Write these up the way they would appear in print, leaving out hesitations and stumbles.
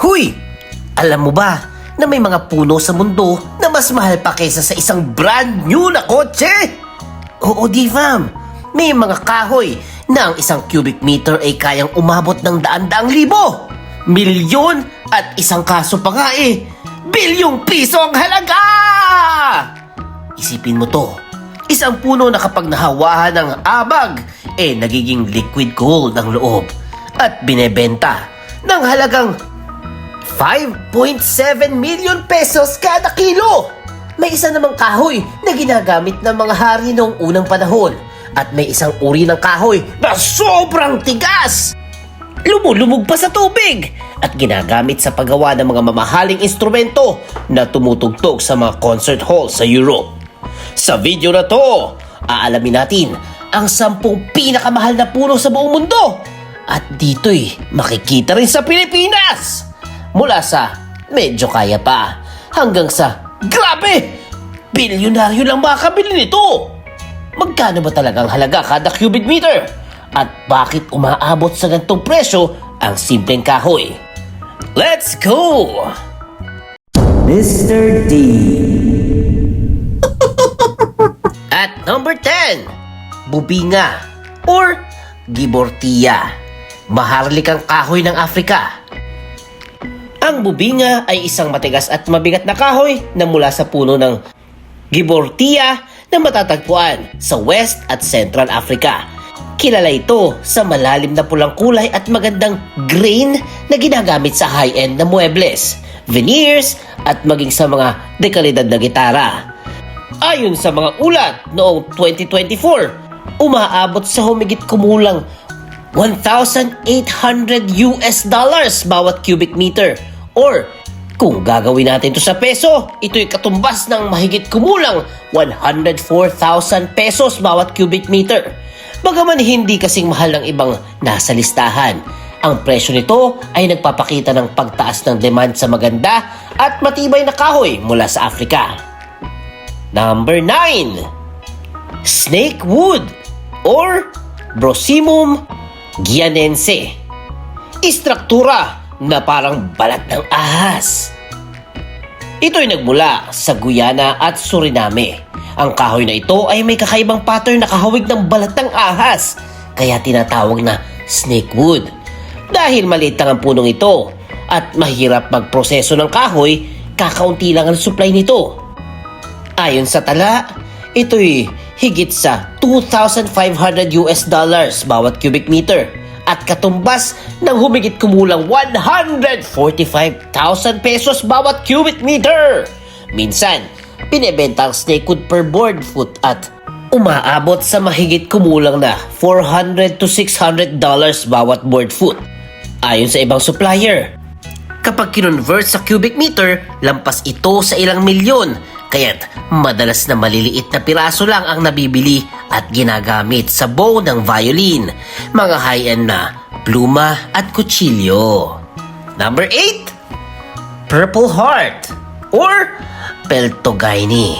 Huy! Alam mo ba na may mga puno sa mundo na mas mahal pa kaysa sa isang brand new na kotse? Oo, di fam. May mga kahoy na ang isang cubic meter ay kayang umabot ng daan-daang libo, milyon at isang kaso pa nga bilyong piso ang halaga! Isipin mo to, isang puno na kapag nahawahan ng abag, nagiging liquid gold ang loob at binebenta ng halagang 5.7 million pesos kada kilo. May isa namang kahoy na ginagamit ng mga hari noong unang panahon at may isang uri ng kahoy na sobrang tigas. Lumulubog pa sa tubig at ginagamit sa paggawa ng mga mamahaling instrumento na tumutugtog sa mga concert hall sa Europe. Sa video na to, aalamin natin ang 10 pinakamahal na puno sa buong mundo. At dito'y makikita rin sa Pilipinas. Mula sa medyo kaya pa hanggang sa grabe, bilyonaryo lang makakabili nito. Magkano ba talagang halaga kada cubic meter? At bakit umaabot sa ganitong presyo ang simpleng kahoy? Let's go! Mr. D. At number 10, bubinga or gibortia. Maharlikang kahoy ng Afrika. Ang bubinga ay isang matigas at mabigat na kahoy na mula sa puno ng gibortia na matatagpuan sa West at Central Africa. Kilala ito sa malalim na pulang kulay at magandang grain na ginagamit sa high-end na muebles, veneers at maging sa mga dekalidad na gitara. Ayon sa mga ulat noong 2024, umaabot sa humigit kumulang $1,800 bawat cubic meter. Or, kung gagawin natin ito sa peso, ito'y katumbas ng mahigit kumulang 104,000 pesos bawat cubic meter. Bagaman hindi kasing mahal ng ibang nasa listahan, ang presyo nito ay nagpapakita ng pagtaas ng demand sa maganda at matibay na kahoy mula sa Afrika. Number 9, snake wood or Brosimum guianense. Istruktura na parang balat ng ahas. Ito'y nagmula sa Guyana at Suriname. Ang kahoy na ito ay may kakaibang pattern na kahawig ng balat ng ahas, kaya tinatawag na snake wood. Dahil maliit lang ang punong ito at mahirap magproseso ng kahoy, kakaunti lang ang supply nito. Ayon sa tala, ito'y higit sa $2,500 bawat cubic meter at katumbas ng humigit kumulang 145,000 pesos bawat cubic meter. Minsan, binebenta ang snakewood per board foot at umaabot sa mahigit kumulang na $400 to $600 bawat board foot. Ayon sa ibang supplier, kapag kinonvert sa cubic meter, lampas ito sa ilang milyon, kaya't madalas na maliliit na piraso lang ang nabibili at ginagamit sa bow ng violin, mga high-end na pluma at kutsilyo. Number 8, Purple Heart or Peltogyne.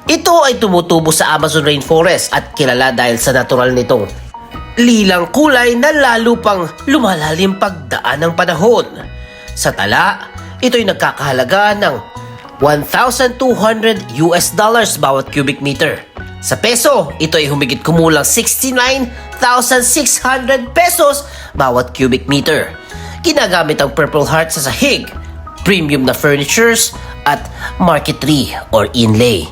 Ito ay tumutubo sa Amazon rainforest at kilala dahil sa natural nitong lilang kulay na lalo pang lumalalim pagdaan ng panahon. Sa tala, ito'y nagkakahalaga ng $1,200 bawat cubic meter. Sa peso, ito ay humigit kumulang 69,600 pesos bawat cubic meter. Ginagamit ang Purple Heart sa sahig, premium na furnitures at marquetry or inlay.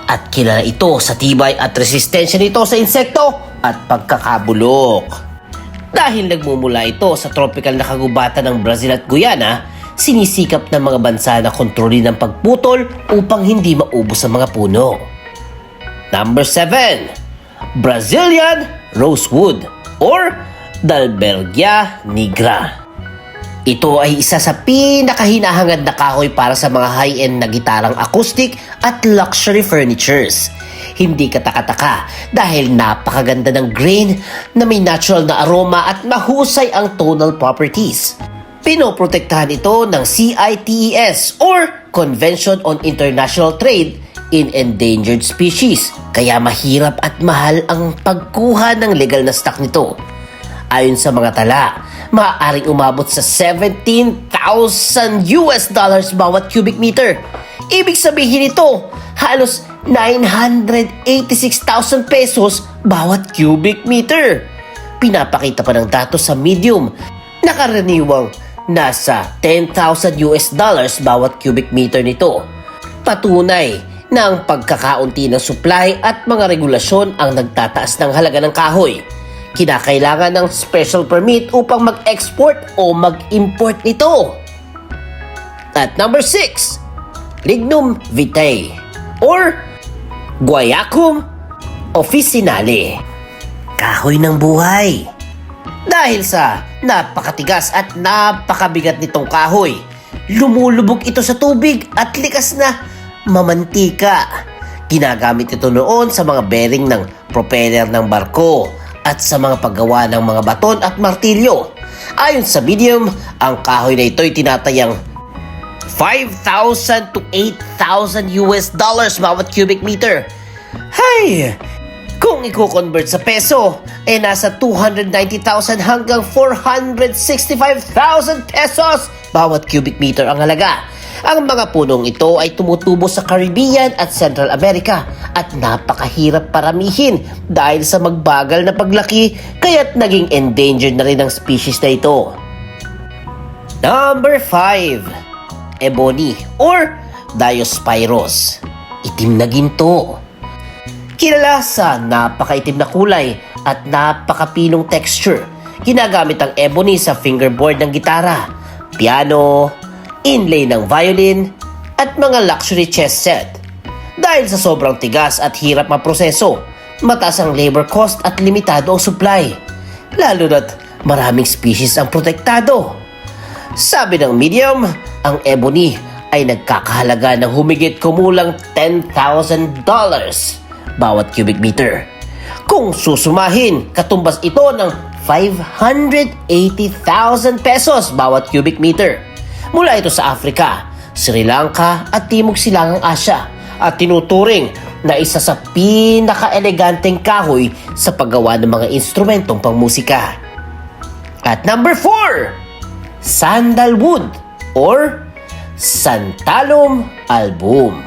At kilala ito sa tibay at resistensya nito sa insekto at pagkakabulok. Dahil nagmumula ito sa tropical na kagubatan ng Brazil at Guyana, sinisikap ng mga bansa na kontrolin ang pagputol upang hindi maubos ang mga puno. Number 7, Brazilian Rosewood or Dalbergia nigra. Ito ay isa sa pinakahinahangad na kahoy para sa mga high-end na gitarang acoustic at luxury furnitures. Hindi katakataka dahil napakaganda ng grain na may natural na aroma at mahusay ang tonal properties. Pinoprotektahan ito ng CITES or Convention on International Trade in Endangered Species, kaya mahirap at mahal ang pagkuha ng legal na stock nito. Ayon sa mga tala, maaaring umabot sa 17,000 US dollars bawat cubic meter. Ibig sabihin nito, halos 986,000 pesos bawat cubic meter. Pinapakita pa ng datos sa Medium na karaniwang nasa 10,000 US dollars bawat cubic meter nito. Patunay na ang pagkakaunti ng supply at mga regulasyon ang nagtataas ng halaga ng kahoy. Kinakailangan ng special permit upang mag-export o mag-import nito. At number 6, Lignum vitae or Guaiacum officinale. Kahoy ng buhay. Dahil sa napakatigas at napakabigat nitong kahoy, lumulubog ito sa tubig at likas na mamantika. Ginagamit ito noon sa mga bearing ng propeller ng barko at sa mga paggawa ng mga baton at martilyo. Ayon sa Medium, ang kahoy na ito ay tinatayang 5,000 to 8,000 US dollars bawat cubic meter. Hay! Kung i-convert sa peso, ay nasa 290,000 hanggang 465,000 pesos bawat cubic meter ang halaga. Ang mga punong ito ay tumutubo sa Caribbean at Central America at napakahirap paramihin dahil sa magbagal na paglaki kaya't naging endangered na rin ang species na ito. Number 5, Ebony or Diospyros. Itim na ginto. Kilala sa napakaitim na kulay at napakapinong texture. Ginagamit ang ebony sa fingerboard ng gitara, piano, inlay ng violin, at mga luxury chess set. Dahil sa sobrang tigas at hirap maproseso, mataas ang labor cost at limitado ang supply. Lalo na't maraming species ang protektado. Sabi ng Medium, ang ebony ay nagkakahalaga ng humigit kumulang $10,000 bawat cubic meter. Kung susumahin, katumbas ito ng 580,000 pesos bawat cubic meter. Mula ito sa Africa, Sri Lanka at Timog Silangang Asya at tinuturing na isa sa pinaka-eleganteng kahoy sa paggawa ng mga instrumentong pangmusika. At number 4, Sandalwood or Santalum album.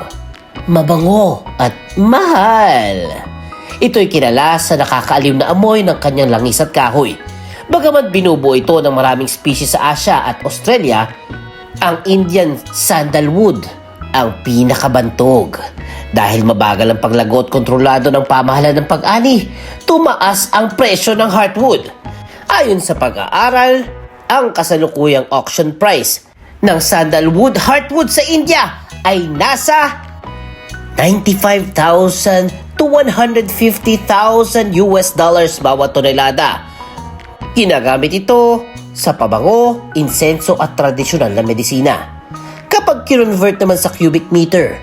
Mabango at mahal. Ito'y kilala sa nakakaaliw na amoy ng kanyang langis at kahoy. Bagamat binubuo ito ng maraming species sa Asia at Australia, ang Indian sandalwood ang pinakabantog. Dahil mabagal ang paglago at kontrolado ng pamahalaan ng pag-ani, tumaas ang presyo ng heartwood. Ayon sa pag-aaral, ang kasalukuyang auction price ng sandalwood heartwood sa India ay nasa 95,000 to 150,000 US dollars bawat tonelada. Ginagamit ito sa pabango, insenso at tradisyonal na medisina. Kapag kinonvert naman sa cubic meter,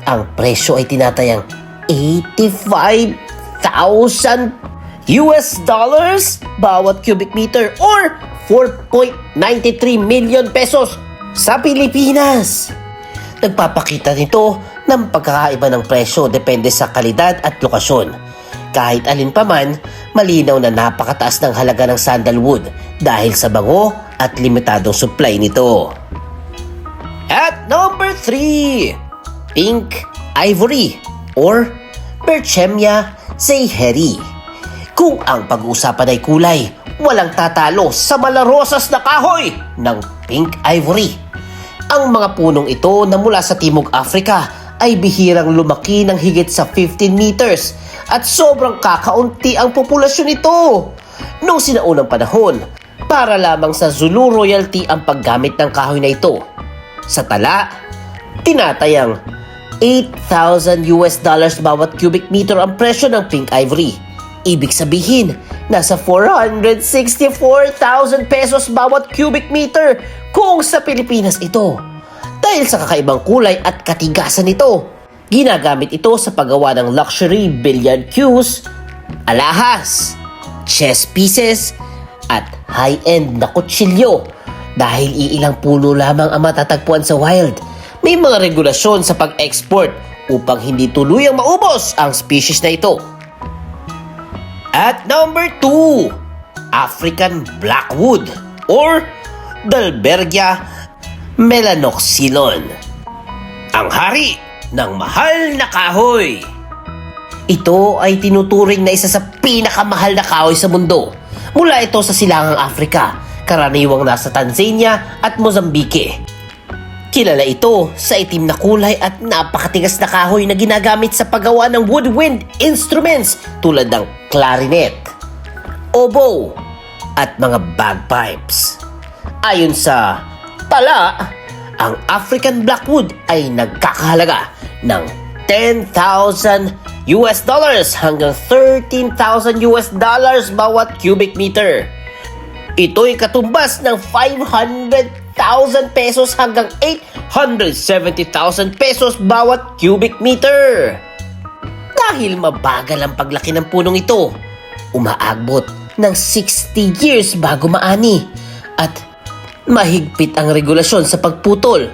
ang presyo ay tinatayang 85,000 US dollars bawat cubic meter or 4.93 million pesos sa Pilipinas. Nagpapakita nito ng pagkakaiba ng presyo depende sa kalidad at lokasyon. Kahit alin pa man, malinaw na napakataas ng halaga ng sandalwood dahil sa bango at limitadong supply nito. At number 3, Pink Ivory or Berchemia zeiheri. Kung ang pag-uusapan ay kulay, walang tatalo sa malarosas na kahoy ng Pink Ivory. Ang mga punong ito na mula sa Timog Africa ay bihirang lumaki ng higit sa 15 meters at sobrang kakaunti ang populasyon nito. Noong sinaunang panahon, para lamang sa Zulu royalty ang paggamit ng kahoy na ito. Sa tala, tinatayang 8,000 US dollars bawat cubic meter ang presyo ng Pink Ivory. Ibig sabihin, nasa 464,000 pesos bawat cubic meter kung sa Pilipinas ito. Dahil sa kakaibang kulay at katigasan nito, ginagamit ito sa paggawa ng luxury billiard cues, alahas, chess pieces, at high-end na kutsilyo. Dahil iilang puno lamang ang matatagpuan sa wild, may mga regulasyon sa pag-export upang hindi tuluyang maubos ang species na ito. At number 2, African Blackwood or Dalbergia melanoxylon, ang hari ng mahal na kahoy. Ito ay tinuturing na isa sa pinakamahal na kahoy sa mundo. Mula ito sa silangang Afrika, karaniwang nasa Tanzania at Mozambique. Kilala ito sa itim na kulay at napakatigas na kahoy na ginagamit sa paggawa ng woodwind instruments tulad ng clarinet, oboe, at mga bagpipes. Ayon sa tala, ang African Blackwood ay nagkakahalaga ng $10,000 hanggang $13,000 bawat cubic meter. Ito'y katumbas ng 500,000 pesos hanggang 870,000 pesos bawat cubic meter. Dahil mabagal ang paglaki ng punong ito, umaagbot ng 60 years bago maani at mahigpit ang regulasyon sa pagputol.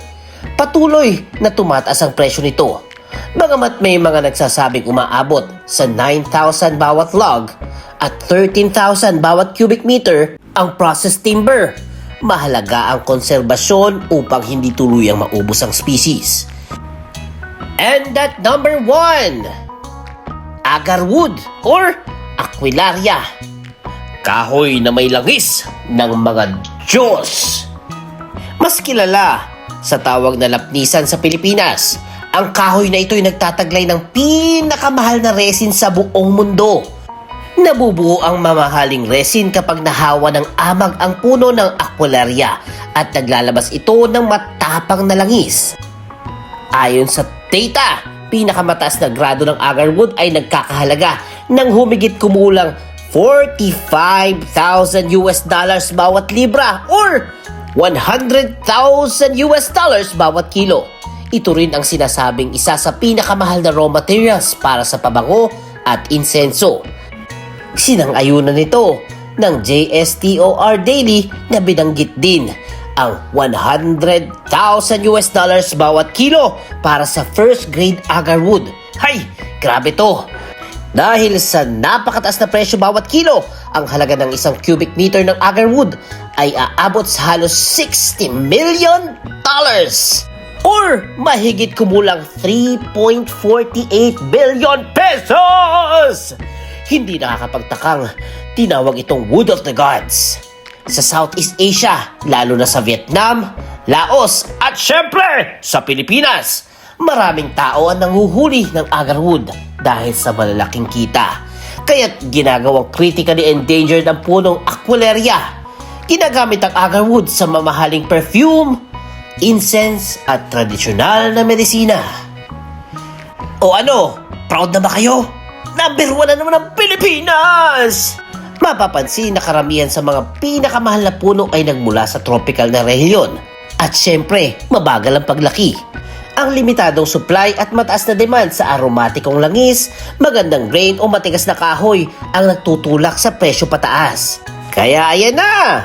Patuloy na tumataas ang presyo nito. Bagamat may mga nagsasabing umaabot sa 9,000 bawat log at 13,000 bawat cubic meter ang processed timber, mahalaga ang konserbasyon upang hindi tuluyang maubos ang species. And at number 1, agarwood or Aquilaria, kahoy na may langis ng mga Diyos. Mas kilala sa tawag na lapnisan sa Pilipinas, ang kahoy na ito ay nagtataglay ng pinakamahal na resin sa buong mundo. Nabubuo ang mamahaling resin kapag nahawa ng amag ang puno ng Aquilaria at naglalabas ito ng matapang na langis. Ayon sa data, pinakamataas na grado ng agarwood ay nagkakahalaga ng humigit kumulang $45,000 bawat libra or $100,000 bawat kilo. Ito rin ang sinasabing isa sa pinakamahal na raw materials para sa pabango at insenso. Sinang-ayunan nito ng JSTOR Daily na binanggit din ang $100,000 bawat kilo para sa first grade agarwood. Hay, grabe to! Dahil sa napakataas na presyo bawat kilo, ang halaga ng isang cubic meter ng agarwood ay aabot sa halos $60 million or mahigit kumulang 3.48 billion pesos! Hindi nakakapagtakang tinawag itong Wood of the Gods. Sa Southeast Asia, lalo na sa Vietnam, Laos at syempre sa Pilipinas, maraming tao ang nanguhuli ng agarwood dahil sa malalaking kita. Kaya't ginagawang critically endangered ang punong Aquilaria. Ginagamit ang agarwood sa mamahaling perfume, incense at tradisyonal na medisina. O ano, proud na ba kayo? Number 1 na naman ang Pilipinas! Mapapansin na karamihan sa mga pinakamahal na puno ay nagmula sa tropical na rehiyon. At syempre, mabagal ang paglaki. Ang limitadong supply at mataas na demand sa aromatikong langis, magandang grain o matigas na kahoy ang nagtutulak sa presyo pataas. Kaya ayan na!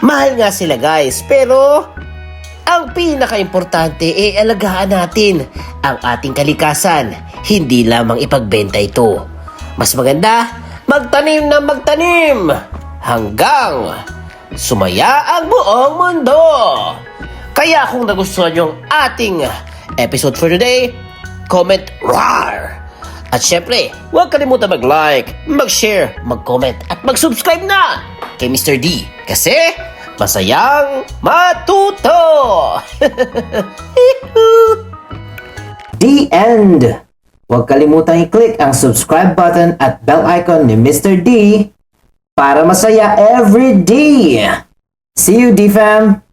Mahal nga sila guys, pero ang pinaka-importante ay alagaan natin ang ating kalikasan, hindi lamang ipagbenta ito. Mas maganda, magtanim na magtanim hanggang sumaya ang buong mundo. Kaya kung nagustuhan nyo ang ating episode for today, comment RAR! At syempre, huwag kalimutan mag-like, mag-share, mag-comment at mag-subscribe na kay Mr. D kasi masayang matuto! The end! Huwag kalimutang i-click ang subscribe button at bell icon ni Mr. D para masaya every day! See you, D-Fam!